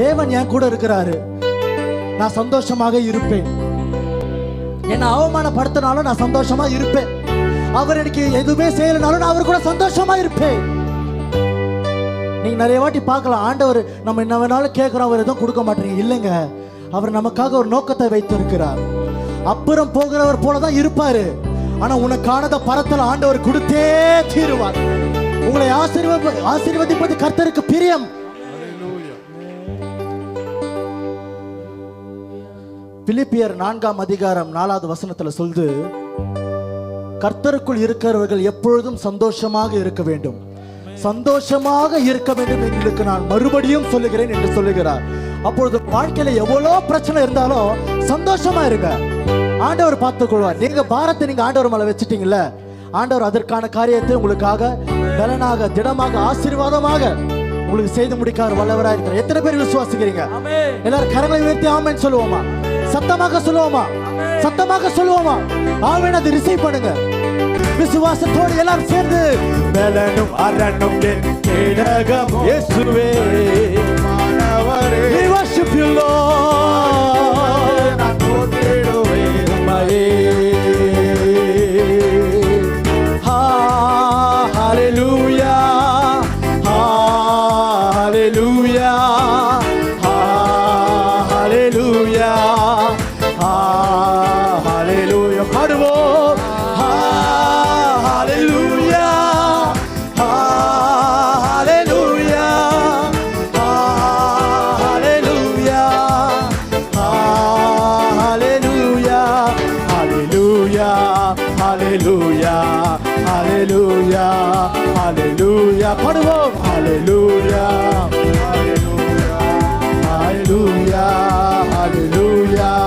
தேவன் என் கூட இருக்கிறாரு, நான் சந்தோஷமாக இருப்பேன். என்னை அவமானப்படுத்தினாலும் நான் சந்தோஷமா இருப்பேன். அவர் எனக்கு எதுவுமே செய்யலைனாலும் நான் அவர் கூட சந்தோஷமா இருப்பேன். நீங்க நிறைய வாட்டி பார்க்கலாம், ஆண்டவர் நம்ம என்ன வேணாலும் கேட்கிறோம், அவர் எதுவும் கொடுக்க மாட்டேங்க. இல்லைங்க, அவர் நமக்காக ஒரு நோக்கத்தை வைத்திருக்கிறார். அப்புறம் போகிறவர் போலதான் இருப்பாரு, ஆனா உனக்கானத பரத்தல ஆண்டவர் கொடுத்தே தீருவார். உங்களை ஆசீர்வதிப்பது கர்த்தருக்கு பிரியம். பிலிப்பியர் 4ஆம் அதிகாரம் 4வது வசனத்துல சொல்லுது, கர்த்தருக்குள் இருக்கிறவர்கள் எப்பொழுதும் சந்தோஷமாக இருக்க வேண்டும், சந்தோஷமாக இருக்க வேண்டும் எங்களுக்கு நான் மறுபடியும் சொல்லுகிறேன் என்று சொல்லுகிறார். அப்பொழுது வாழ்க்கையில எவ்வளோ பிரச்சனை இருந்தாலும் சந்தோஷமா இருங்க, ஆண்டவர் பார்த்துக் கொள்வார். நீங்க பாரத்தை நீங்க ஆண்டவர் மேல வச்சுட்டீங்கல்ல, ஆண்டவர் அதற்கான காரியத்தை உங்களுக்காக பலனாக திடமாக ஆசீர்வாதமாக உங்களுக்கு செய்து முடிக்கார் வல்லவராக இருக்கிறார். எத்தனை பேர் விசுவாசிக்கிறீங்க? எல்லாரும் கரங்களை உயர்த்தி ஆமென் சொல்லுவோமா? சத்தமாக சொல்லுவோமா? சத்தமாக சொல்லுவோமா? ஆமென். அதை ரிசீவ் பண்ணுங்க விசுவாசத்தோடு எல்லாரும் சேர்ந்து. பலனும் அரணும் என் கேடகம் இயேசுவே, we worship you Lord, நான் போற்றிடுவேன் உம்மையே. Hallelujah, hallelujah, hallelujah, hallelujah. பாடுவோம். Hallelujah, hallelujah, hallelujah, hallelujah, hallelujah, hallelujah, hallelujah, hallelujah. பாடுவோம். Hallelujah, hallelujah, hallelujah, hallelujah,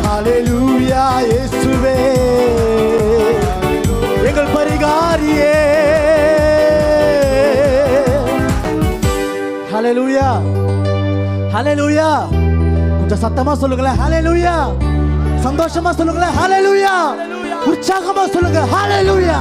hallelujah. இயேசுவே எங்கள் பரிகாரியே. ஹalleluya, ஹalleluya. கொஞ்சம் சத்தமா சொல்லுங்களேன். ஹalleluya. சந்தோஷமா சொல்லுங்களேன். ஹalleluya. உற்சாகமா சொல்லுங்க. ஹalleluya.